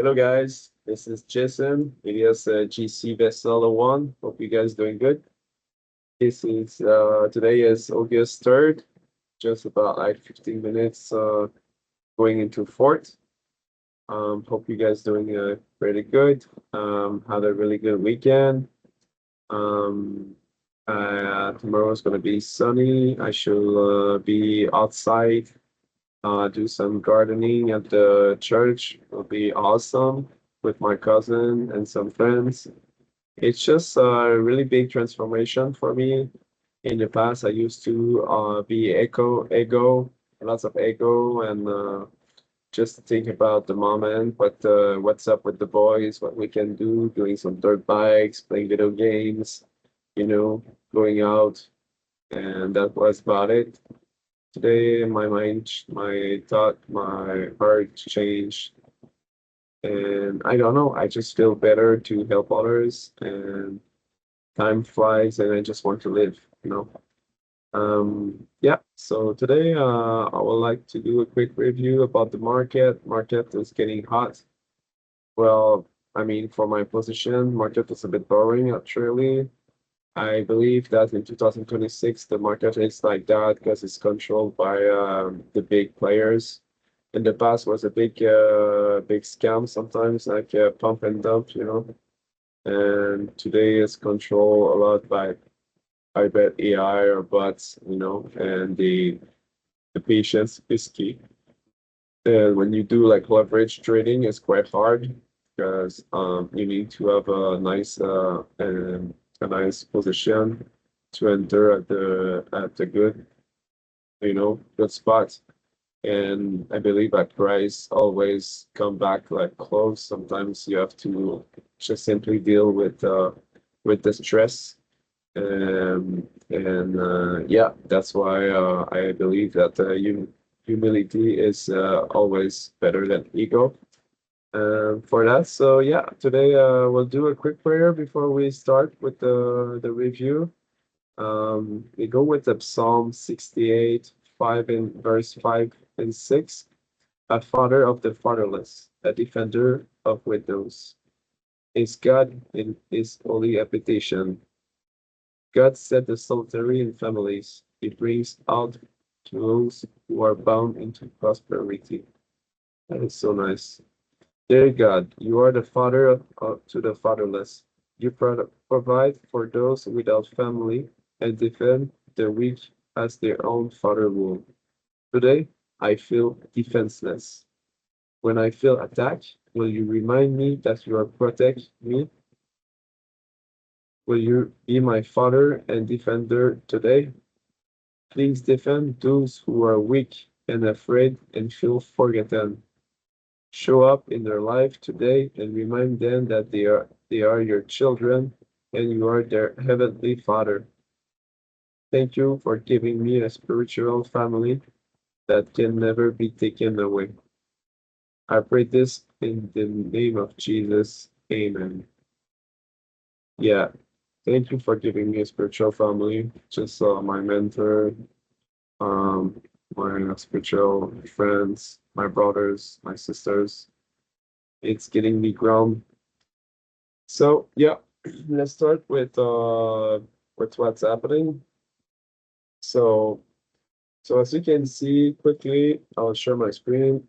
Hello guys, this is Jason, alias GC Bestseller One. Hope you guys doing good. This is Today is August 3rd, just about like 15 minutes going into fourth. Hope you guys doing pretty good. Had a really good weekend. Um, Tomorrow is gonna be sunny. I should be outside, do some gardening at the church. Will be awesome with my cousin and some friends. It's just a really big transformation for me. In the past, I used to be ego, lots of ego, and just think about the moment, what's up with the boys, what we can do, doing some dirt bikes, playing video games, you know, going out, and that was about it. Today, my mind, my thought, my heart changed, and I don't know, I just feel better to help others, and time flies, and I just want to live. Yeah, so today I would like to do a quick review about the market. Market is getting hot. Well, I mean, for my position, market is a bit boring actually. I believe that in 2026 the market is like that because it's controlled by the big players. In the past was a big scam sometimes, like pump and dump. And today is controlled a lot by I bet AI or bots, and the patience is key. And when you do like leverage trading, it's quite hard because you need to have a nice position to enter at the good spot. And I believe at price always come back like close. Sometimes you have to just simply deal with the stress. And yeah, that's why I believe that humility is always better than ego. For that, so yeah, today we'll do a quick prayer before we start with the review. We go with the Psalm 68, 5 and verse 5 and 6. A father of the fatherless, a defender of widows, is God in his holy habitation. God set the solitary in families. He brings out to those who are bound into prosperity. That is so nice. Dear God, you are the father to the fatherless. You provide for those without family and defend the weak as their own father would. Today, I feel defenseless. When I feel attacked, will you remind me that you are protect me? Will you be my father and defender today? Please defend those who are weak and afraid and feel forgotten. Show up in their life today and remind them that they are your children and you are their heavenly Father. Thank you for giving me a spiritual family that can never be taken away. I pray this in the name of Jesus. Amen. Yeah, thank you for giving me a spiritual family. Just my mentor, um, my spiritual friends, my brothers, my sisters. It's getting me ground. So yeah, let's start with what's happening. So so as you can see quickly, I'll share my screen.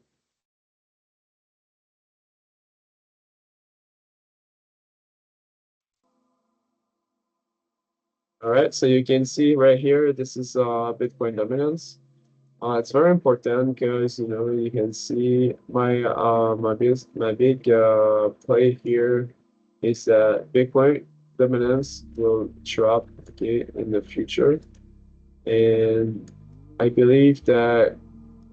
All right, so you can see right here, this is Bitcoin dominance. It's very important because you can see my big play here is that Bitcoin dominance will drop, okay, in the future, and I believe that,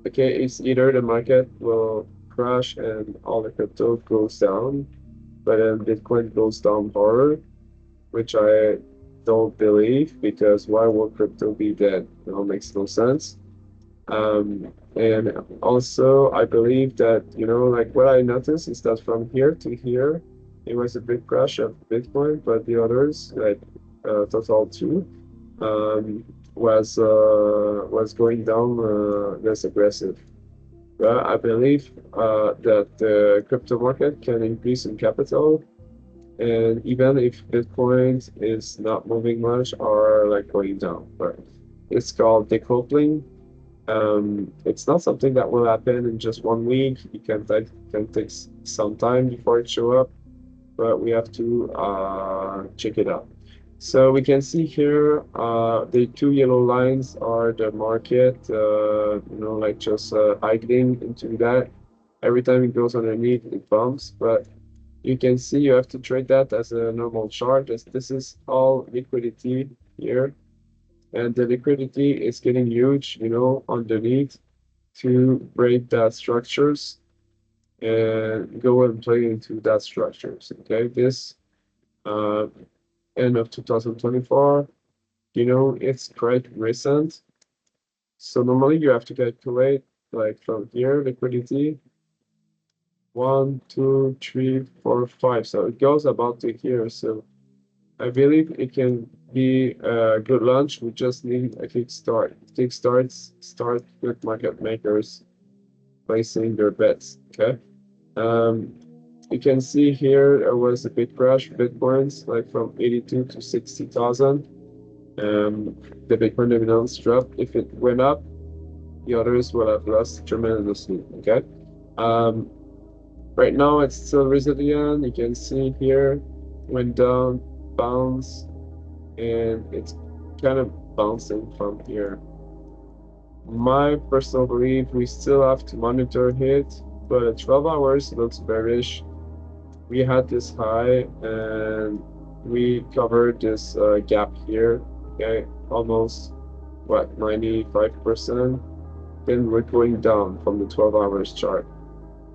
okay, it's either the market will crash and all the crypto goes down, but then Bitcoin goes down harder, which I don't believe, because why would crypto be dead? Makes no sense. And also, I believe that, like what I noticed is that from here to here, it was a big crash of Bitcoin, but the others, like Total 2, um, was going down less aggressive. But I believe that the crypto market can increase in capital, and even if Bitcoin is not moving much or like going down, but it's called decoupling. It's not something that will happen in just 1 week. It can take some time before it show up, but we have to check it out. So we can see here the two yellow lines are the market, like just idling into that. Every time it goes underneath, it bumps, but you can see you have to trade that as a normal chart. This is all liquidity here, and the liquidity is getting huge, underneath to break that structures and go and play into that structures. Okay, this uh, end of 2024, it's quite recent. So normally you have to calculate like from here liquidity 1, 2, 3, 4, 5. So it goes about to here. So I believe it can be a good launch. We just need a kickstart. Kickstarts start with market makers placing their bets. Okay. Um, you can see here there was a big crash, Bitcoins, like from 82 to 60,000. The Bitcoin dominance dropped. If it went up, the others will have lost tremendously. Okay. Um, right now it's still resilient. You can see here went down, bounce, and it's kind of bouncing from here. My personal belief, we still have to monitor it, but at 12 hours looks bearish. We had this high and we covered this gap here, okay, almost what 95%. Then we're going down from the 12 hours chart.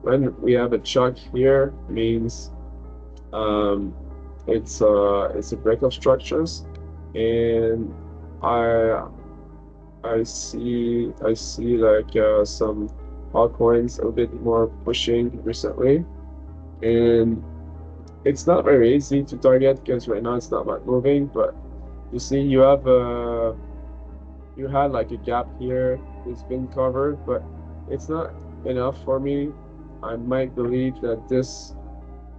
When we have a chuck here, means um, it's a break of structures, and I I see like some altcoins a bit more pushing recently, and it's not very easy to target because right now it's not much moving. But you see, you had like a gap here. It's been covered, but it's not enough for me. I might believe that this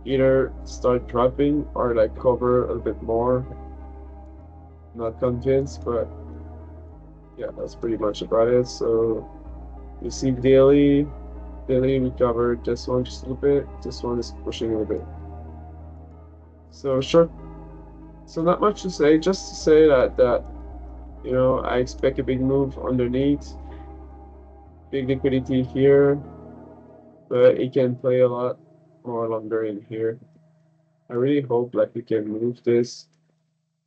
either start dropping or like cover a bit more. Not convinced, but yeah, that's pretty much about it. So you see daily we covered this one just a little bit. This one is pushing a little bit. So sure. So not much to say. Just to say that I expect a big move underneath, big liquidity here, but it can play a lot more longer in here. I really hope like we can move this.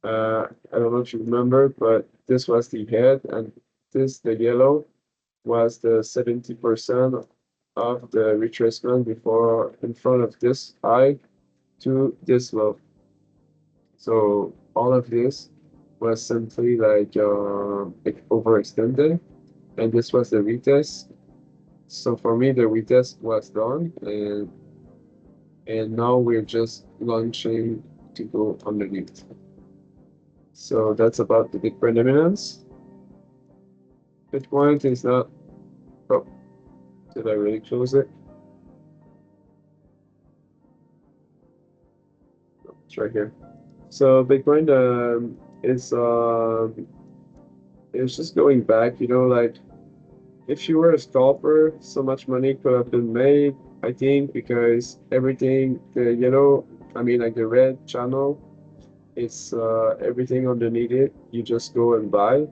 I don't know if you remember, but this was the head, and the yellow, was the 70% of the retracement before in front of this high to this low. So all of this was simply like overextended, and this was the retest. So for me, the retest was done, and now we're just launching to go underneath. So that's about the big predominance. Bitcoin is not. Oh, did I really close it? It's right here. So Bitcoin is just going back. Like if you were a scalper, so much money could have been made. I think because everything, I mean like the red channel, it's everything underneath it. You just go and buy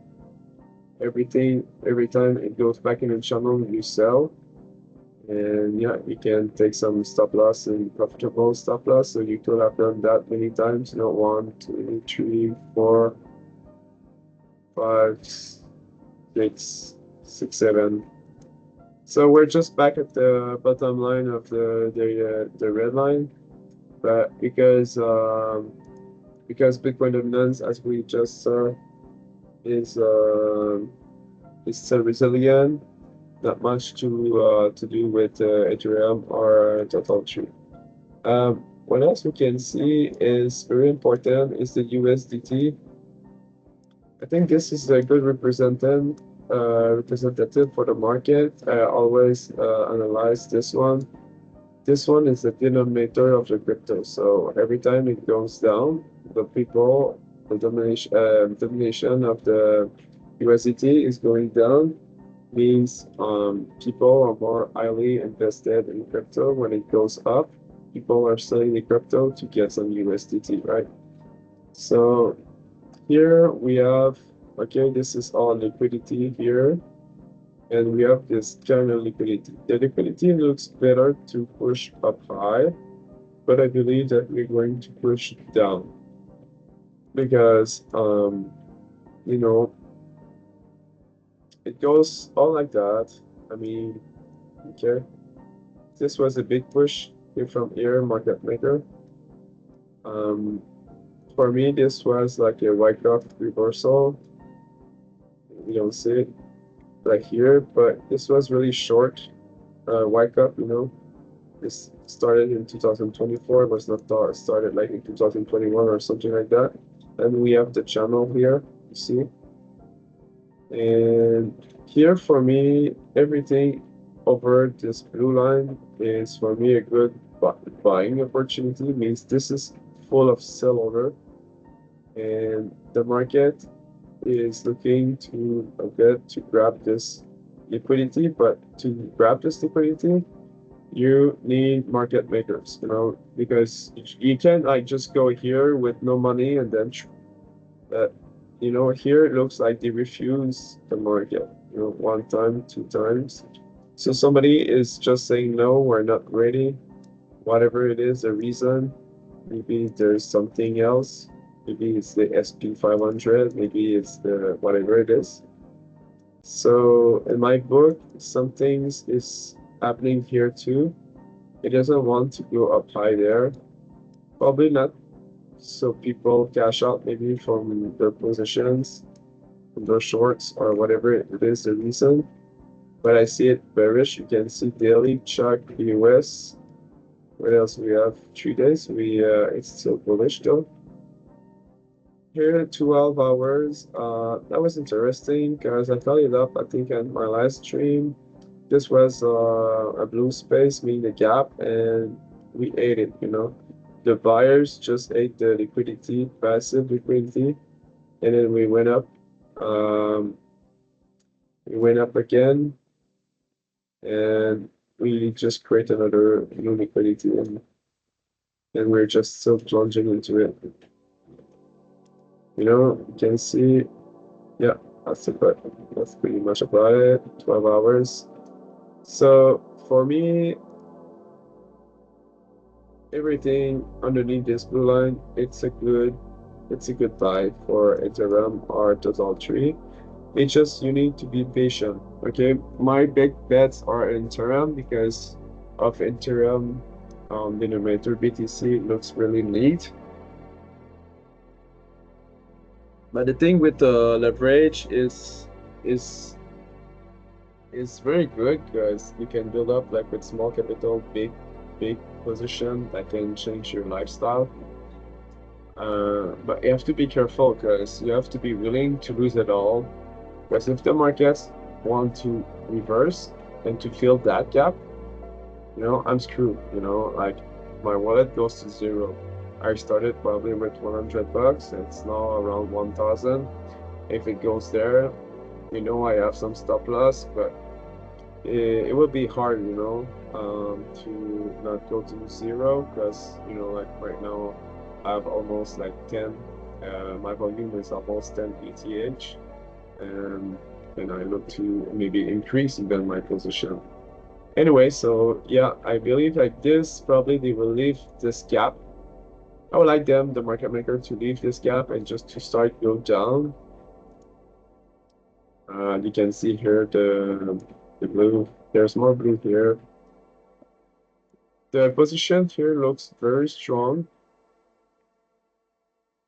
everything. Every time it goes back in the channel, you sell. And yeah, you can take some stop loss and profitable stop loss. So you could have done that many times. 1, 2, 3, 4, 5, 6, 7. So we're just back at the bottom line of the red line, but because Bitcoin dominance, as we just saw, is still resilient. Not much to do with Ethereum or Total Tree. What else we can see is very important is the USDT. I think this is a good representative. representative for the market. I always analyze this one. This one is the denominator of the crypto. So every time it goes down, the people, the domination of the USDT is going down, means people are more highly invested in crypto. When it goes up, people are selling the crypto to get some USDT, right? So here we have, okay, this is all liquidity here, and we have this kind of liquidity. The liquidity looks better to push up high, but I believe that we're going to push down because, you know, it goes all like that. I mean, okay, this was a big push here from here, market maker. Um, for me, this was like a Wyckoff reversal. You don't see it like here, but this was really short. Wyckoff, this started in 2024, it was not started like in 2021 or something like that. And we have the channel here, you see. And here for me, everything over this blue line is for me a good buying opportunity. Means this is full of sell order, and the market is looking to a bit to grab this liquidity. But to grab this liquidity, you need market makers, because you can't like just go here with no money and then that, here it looks like they refuse the market, one time, two times. So somebody is just saying, no, we're not ready. Whatever it is, the reason, maybe there's something else. Maybe it's the SP 500, maybe it's the whatever it is. So in my book, some things is happening here too. It doesn't want to go up high there. Probably not. So people cash out maybe from their positions, from their shorts, or whatever it is the reason. But I see it bearish. You can see daily chart US. What else we have? 3 days. It's still bullish though. Here 12 hours. That was interesting because I followed it up. I think on my last stream. This was a blue space, meaning the gap, and we ate it. The buyers just ate the liquidity, passive liquidity, and then we went up. Um, we went up again, and we just create another new liquidity, and we're just still plunging into it. You can see, yeah, that's pretty much about it. 12 hours. So for me, everything underneath this blue line, it's a good buy for Ethereum or Total Tree. It's just you need to be patient. Okay, my big bets are in Ethereum because of Ethereum denominator BTC looks really neat. But the thing with the leverage is is very good because you can build up like with small capital, big position that can change your lifestyle. But you have to be careful because you have to be willing to lose it all. Because if the markets want to reverse and to fill that gap, I'm screwed. Like my wallet goes to zero. I started probably with 100 bucks. It's now around 1,000. If it goes there, I have some stop loss, but it will be hard, to not go to zero because, like right now, I have almost like 10. My volume is almost 10 ETH, and I look to maybe increase even my position. Anyway, so yeah, I believe like this, probably they will leave this gap. I would like them, the market maker, to leave this gap and just to start go down. You can see here the blue. There's more blue here. The position here looks very strong,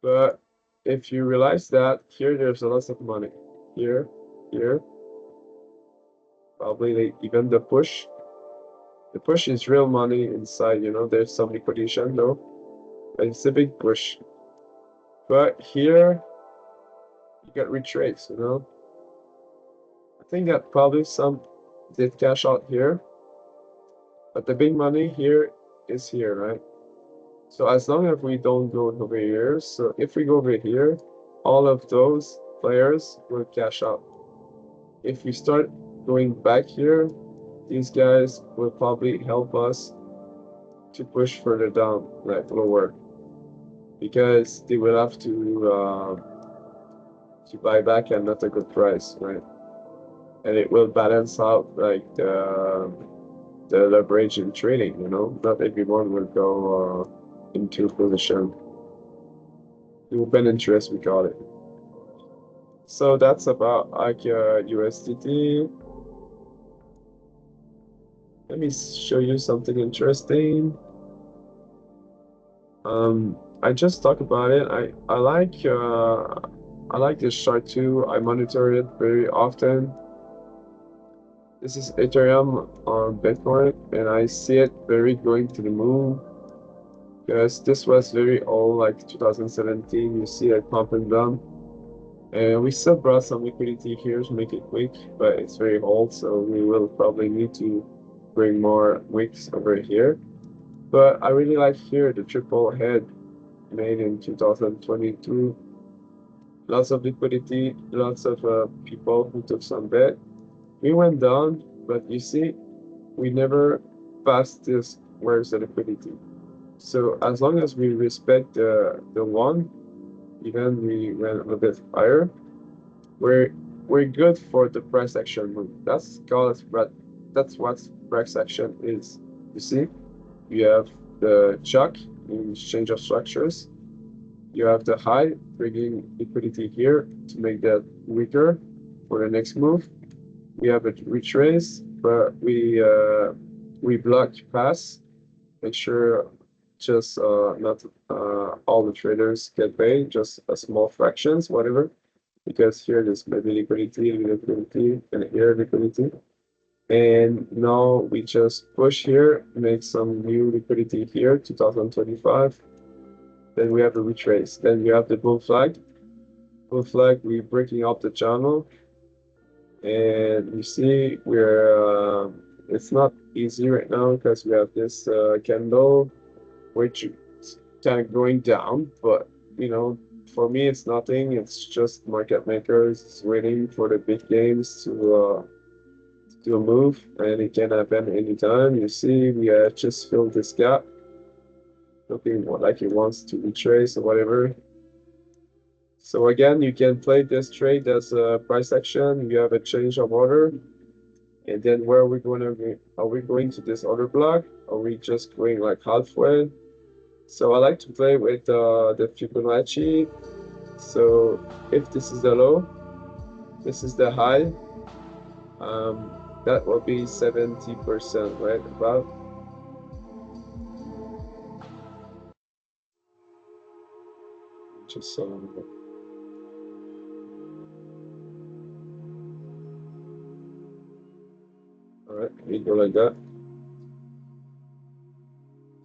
but if you realize that here there's a lot of money. Here, probably even the push. The push is real money inside, there's some liquidation though. But it's a big push. But here you get retrace, think that probably some did cash out here, but the big money here is here, right? So as long as we don't go over here, so if we go over here, all of those players will cash out. If we start going back here, these guys will probably help us to push further down, like lower, because they will have to buy back at not a good price, right? And it will balance out like the leverage in trading, you know? Not everyone will go into position. The open interest, we call it. So that's about like USDT. Let me show you something interesting. I just talked about it. I like this chart too. I monitor it very often. This is Ethereum on Bitcoin, and I see it very going to the moon because this was very old, like 2017. You see it pumping down, and we still brought some liquidity here to make it quick, but it's very old, so we will probably need to bring more wicks over here. But I really like here the triple head made in 2022. Lots of liquidity, lots of people who took some bet. We went down, but you see, we never passed this. Where's the liquidity? So as long as we respect the one, even we went a bit higher, we're we're good for the price action move. That's what price action is. You see, you have the chuck in exchange of structures. You have the high bringing liquidity here to make that weaker for the next move. We have a retrace, but we block pass. Make sure just not all the traders get paid, just a small fractions, whatever. Because here there's maybe liquidity, and here liquidity. And now we just push here, make some new liquidity here, 2025. Then we have the retrace. Then we have the bull flag. Bull flag, we're breaking up the channel. And you see it's not easy right now because we have this candle, which is kind of going down. But, you know, for me, it's nothing. It's just market makers waiting for the big games to a move, and it can happen anytime. You see, we just filled this gap, looking like it wants to retrace or whatever. So again, you can play this trade as a price action. You have a change of order, and then where are we going to be? Are we going to this order block? Are we just going like halfway? So I like to play with the Fibonacci. So if this is the low, this is the high. That will be 70%, right? About. Just all right, we go like that.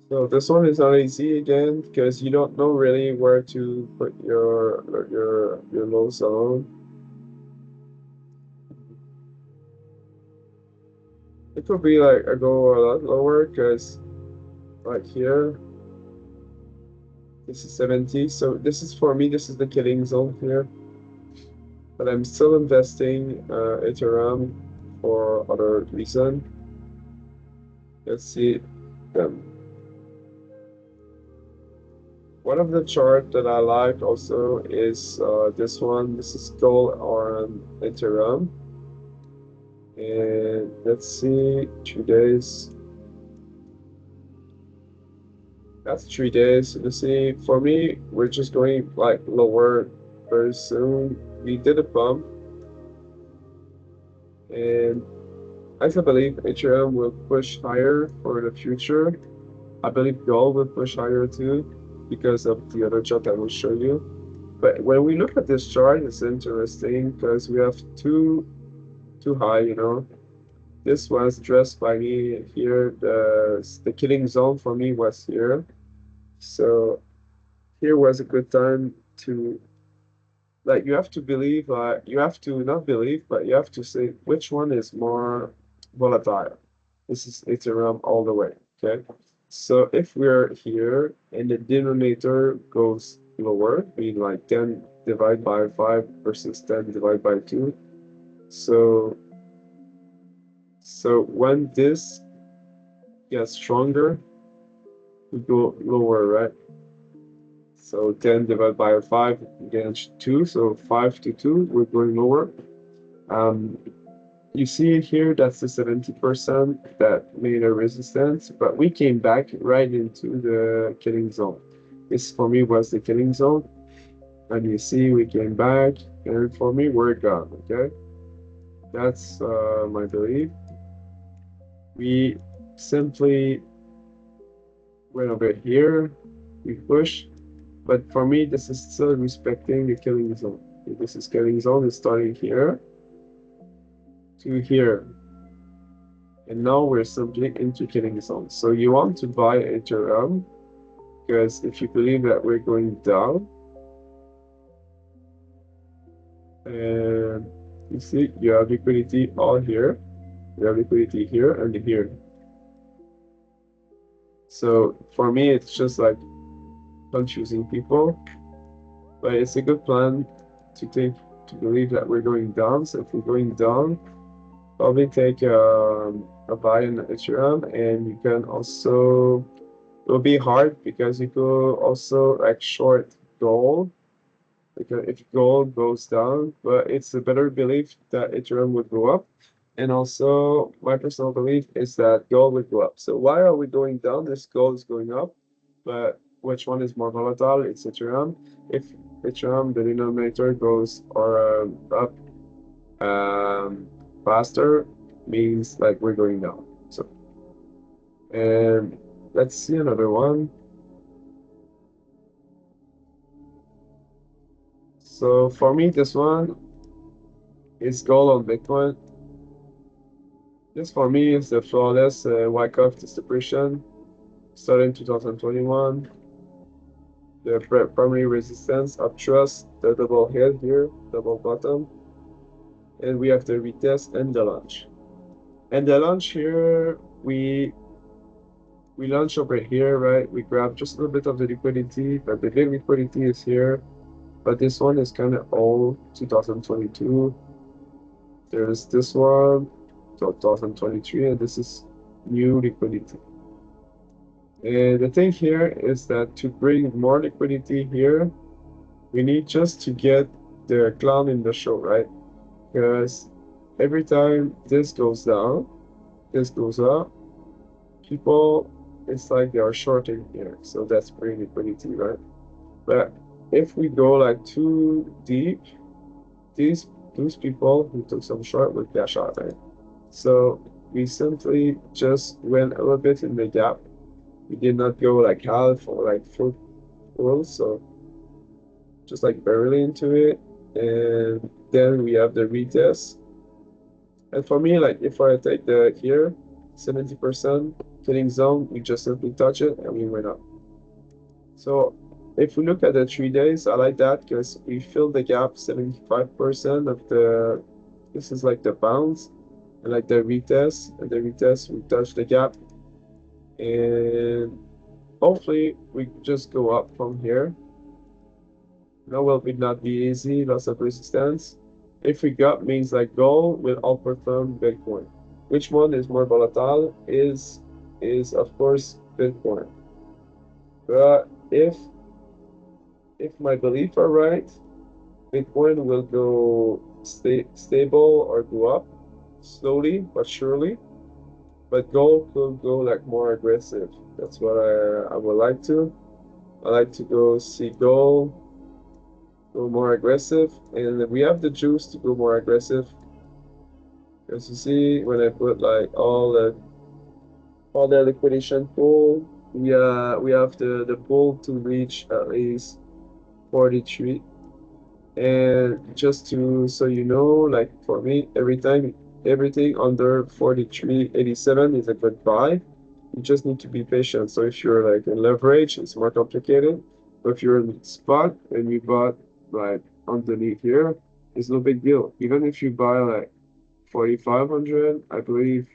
So this one is not easy again because you don't know really where to put your low zone. It could be like I go a lot lower because like here, this is 70. So this is for me, this is the killing zone here. But I'm still investing Ethereum for other reason. Let's see. Um, One of the chart that I like also is this one. This is gold on Ethereum. And let's see, 3 days. That's 3 days. You see, for me, we're just going like lower very soon. We did a bump, and I still believe Ethereum will push higher for the future. I believe gold will push higher too because of the other chart I will show you. But when we look at this chart, it's interesting because we have too high, you know. This was dressed by me here. The killing zone for me was here. So here was a good time to like you have to believe, you have to not believe, but you have to say which one is more volatile. This is Ethereum all the way. Okay. So if we're here and the denominator goes lower, meaning like 10 divided by 5 versus 10 divided by 2. So when this gets stronger, we go lower, right? So 10 divided by 5 against 2, so 5 to 2, we're going lower. Um, you see here, that's the 70% that made a resistance, but we came back right into the killing zone. This for me was the killing zone, and you see we came back, and for me we're gone, okay? That's my belief. We simply went over here, we push, but for me this is still respecting the killing zone. This is killing zone is starting here to here. And now we're simply into killing zone. So you want to buy Ethereum because if you believe that we're going down, and you see you have liquidity all here, you have liquidity here and here. So for me, it's just like confusing people, but it's a good plan to take to believe that we're going down. So if we're going down, probably take a buy in Ethereum, and you can also it will be hard because you could also like short gold because if gold goes down, but it's a better belief that Ethereum would go up. And also, my personal belief is that gold would go up. So why are we going down? This gold is going up, but which one is more volatile? It's Ethereum. If Ethereum, the denominator goes or up um, faster, means like we're going down. So, and let's see another one. So for me, this one is gold on Bitcoin. This for me is the flawless Wyckoff distribution starting 2021. The primary resistance of trust, the double head here, double bottom, and we have the retest and the launch. And the launch here, we launch over here, right? We grab just a little bit of the liquidity, but the big liquidity is here. But this one is kind of old, 2022. There's this one, 2023, and this is new liquidity. And the thing here is that to bring more liquidity here, we need just to get the clown in the show, right? Because every time this goes down, this goes up, people, it's like they are shorting here. So that's bringing liquidity, right? But if we go like too deep, these those people who took some short will cash out, right? So we simply just went a little bit in the gap. We did not go like half or like full, so just like barely into it. And then we have the retest. And for me, like if I take the here, 70% killing zone, we just simply touch it and we went up. So if we look at the 3 days, I like that because we fill the gap 75% of the, this is like the bounce and like the retest. And the retest, we touch the gap. And hopefully we just go up from here. No, will it not be easy, lots of resistance. If we got means like gold will outperform Bitcoin. Which one is more volatile is of course Bitcoin. But if my beliefs are right, Bitcoin will go stable or go up slowly but surely. But gold could go like more aggressive. That's what I would like to. I like to go see gold go more aggressive, and we have the juice to go more aggressive. As you see, when I put like all the liquidation pool, we have the pool to reach at least 43. And just to so you know, like for me, every time everything under 43.87 is a good buy. You just need to be patient. So if you're like in leverage, it's more complicated. But if you're in spot and you bought like underneath here, it's no big deal. Even if you buy like 4,500, I believe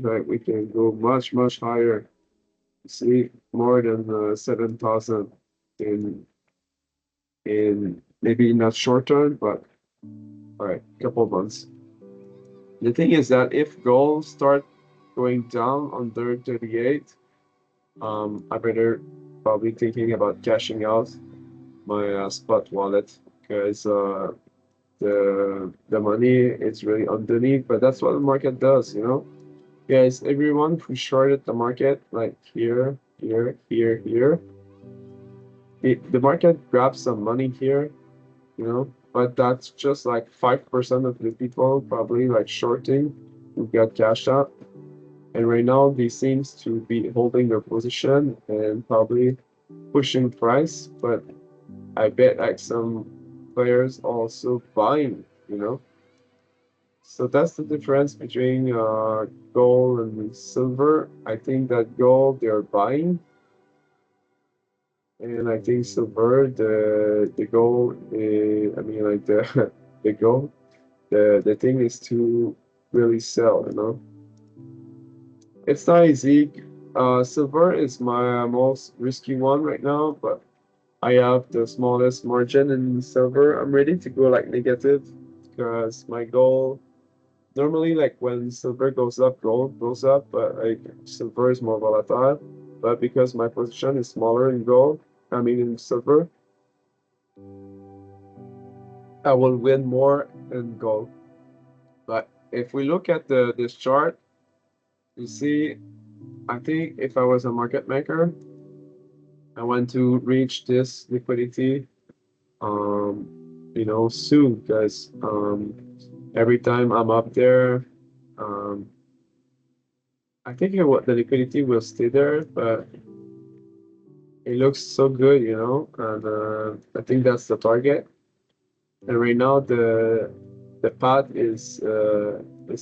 like we can go much, much higher. See more than 7,000 in maybe not short term, but all right, couple months. The thing is that if gold start going down under 38, I better probably thinking about cashing out my spot wallet because the money is really underneath. But that's what the market does, you know. Guys, everyone who shorted the market like here, here, here, here, the market grabs some money here, you know, but that's just like 5% of the people probably like shorting who got cashed out. And right now, they seems to be holding their position and probably pushing price, but I bet like some players also buying, you know. So that's the difference between gold and silver. I think that gold they're buying, and I think silver the gold I mean like the the gold the thing is to really sell, you know. It's not easy. Silver is my most risky one right now, but I have the smallest margin in silver. I'm ready to go like negative because my goal normally like when silver goes up, gold goes up, but like silver is more volatile. But because my position is smaller in gold, I mean in silver, I will win more in gold. But if we look at the this chart, you see, I think if I was a market maker, I want to reach this liquidity um, you know, soon because every time I'm up there, um, I think the liquidity will stay there, but it looks so good, you know, and I think that's the target. And right now the path is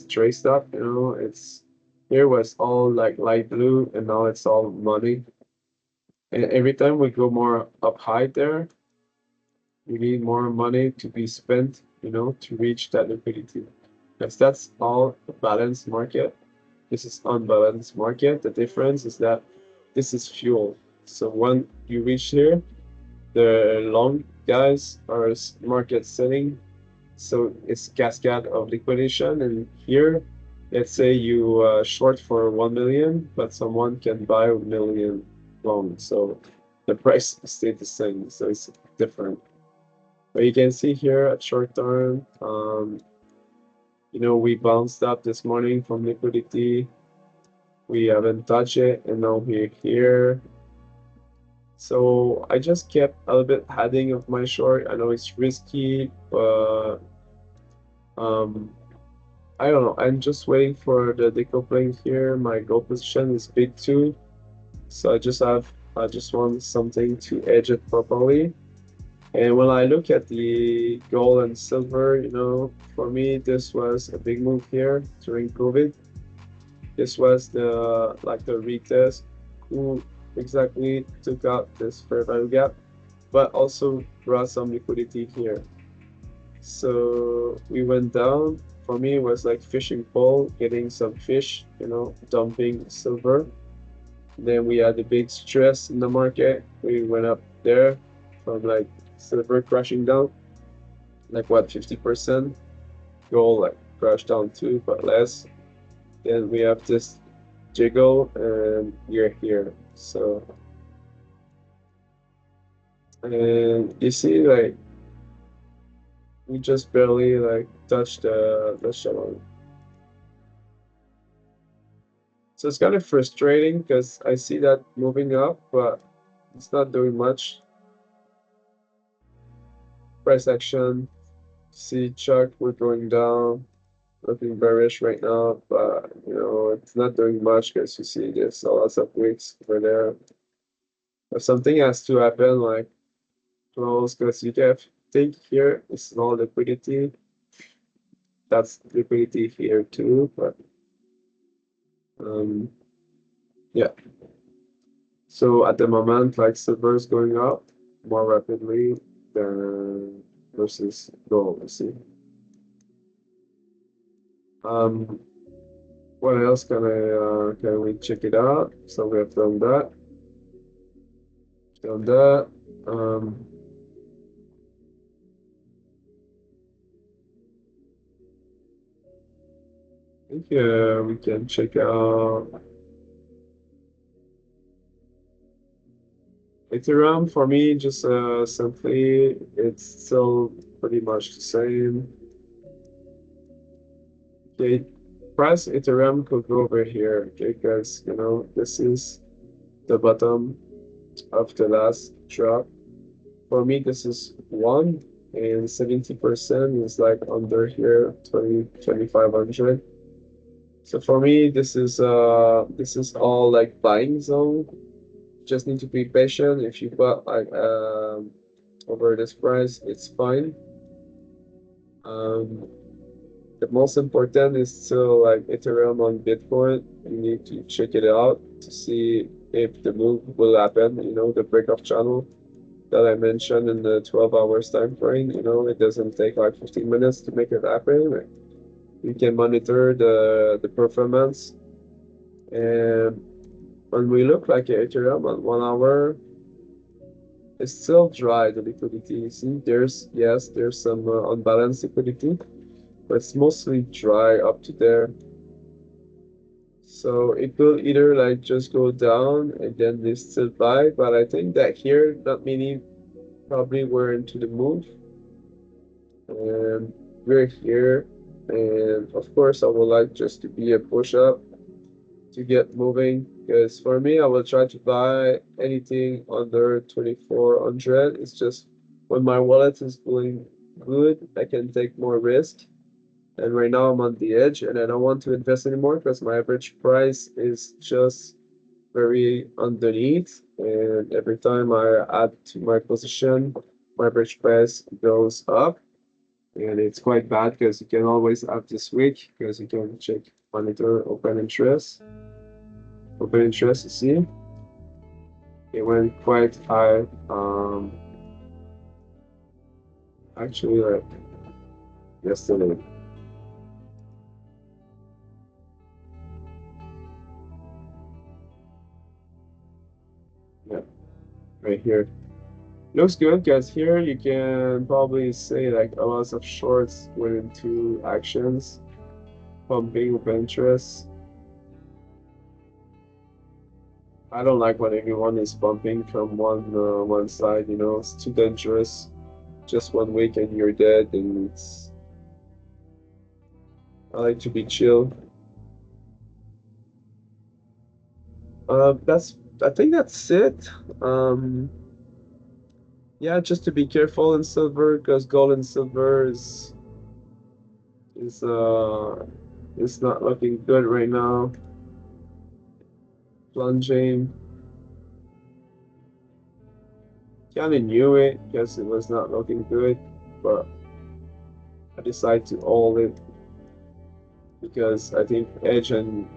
traced up, you know, it's here was all like light blue and now it's all money. And every time we go more up high there, we need more money to be spent, you know, to reach that liquidity. Because that's all a balanced market. This is unbalanced market. The difference is that this is fuel. So when you reach here, the long guys are market selling. So it's cascade of liquidation. And here, let's say you short for 1 million, but someone can buy a million long. So the price stayed the same. So it's different. But you can see here at short term, you know, we bounced up this morning from liquidity. We haven't touched it, and now we're here. So I just kept a little bit adding of my short. I know it's risky, but um, I don't know. I'm just waiting for the decoupling here. My goal position is big too, so I just want something to edge it properly. And when I look at the gold and silver, you know, for me, this was a big move here during COVID. This was the like the retest who exactly took out this fair value gap, but also brought some liquidity here. So we went down. For me, it was like fishing pole, getting some fish, you know, dumping silver. Then we had a big stress in the market. We went up there from like silver crashing down, like what, 50%? Gold like crashed down too, but less. Then we have this jiggle and we're here. So, and you see, like, we just barely like touched the shuttle. So it's kind of frustrating because I see that moving up, but it's not doing much. Price action, see Chuck, we're going down, looking bearish right now, but you know, it's not doing much because you see there's lots of wicks over there. If something has to happen, like close, because you can think here is no liquidity. That's liquidity here too, but um, yeah. So at the moment, like silver is going up more rapidly. than versus gold. You see. Um, what else can we check it out? So we have done that. Um, I think we can check out Ethereum for me. Just simply, it's still pretty much the same. Okay, price Ethereum could go over here. Okay, guys, this is the bottom of the last drop. For me, this is one, and 70% is like under here, 2,500. So for me, this is all like buying zone. Just need to be patient. If you bought like over this price, it's fine. Um, the most important is still like Ethereum on Bitcoin. You need to check it out to see if the move will happen. The breakout channel that I mentioned in the 12 hours time frame. It doesn't take like 15 minutes to make it happen. Like, you can monitor the performance. And when we look like Ethereum on 1 hour, it's still dry, the liquidity. You see, there's some unbalanced liquidity, but it's mostly dry up to there. So it will either like just go down and then they still buy, but I think that here not many probably were into the move, and we're here. And of course, I would like just to be a push up to get moving, because for me, I will try to buy anything under 2,400. It's just when my wallet is doing good, I can take more risk. And right now I'm on the edge and I don't want to invest anymore because my average price is just very underneath. And every time I add to my position, my average price goes up. And it's quite bad because you can always add this week because you can check monitor open interest. Open interest, you see, it went quite high. Actually, like yesterday. Yeah, right here. Looks good, guys. Here you can probably say like a lot of shorts went into actions, pumping of interest. I don't like when everyone is pumping from one side. It's too dangerous. Just 1 week and you're dead, and I like to be chill. That's I think that's it. Um, yeah, just to be careful in silver because gold and silver is is not looking good right now. Plunging. Kind of knew it because it was not looking good, but I decided to hold it because I think edging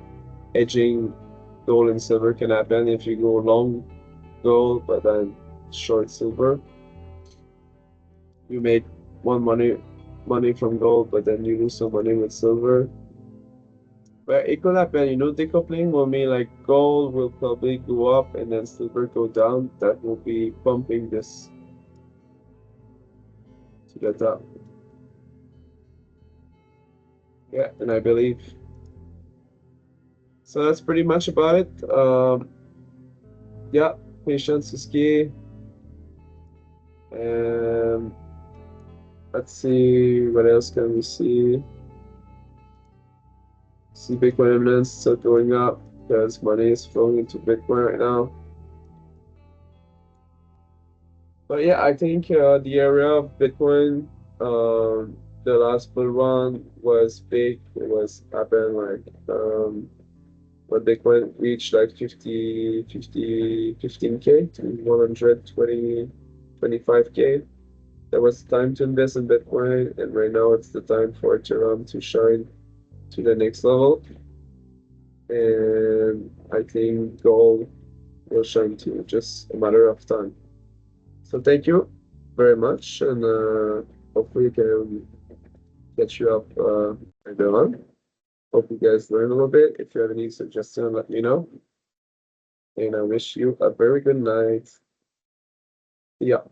gold and silver can happen if you go long gold but then short silver. You made one money from gold, but then you lose some money with silver. But it could happen, decoupling will mean like gold will probably go up and then silver go down. That will be pumping this to the top. Yeah, and I believe so. That's pretty much about it. Yeah, patience is key. And let's see what else can we see. See Bitcoin eminence still going up because money is flowing into Bitcoin right now. But yeah, I think the area of Bitcoin, the last bull run was big. It was happened like when Bitcoin reached like 15K to 120, 25K. That was time to invest in Bitcoin, and right now it's the time for Ethereum to shine to the next level. And I think gold will shine too, just a matter of time. So thank you. very much, and hopefully can catch you up later on. Hope you guys learn a little bit. If you have any suggestions, let me know. And I wish you a very good night. Yeah.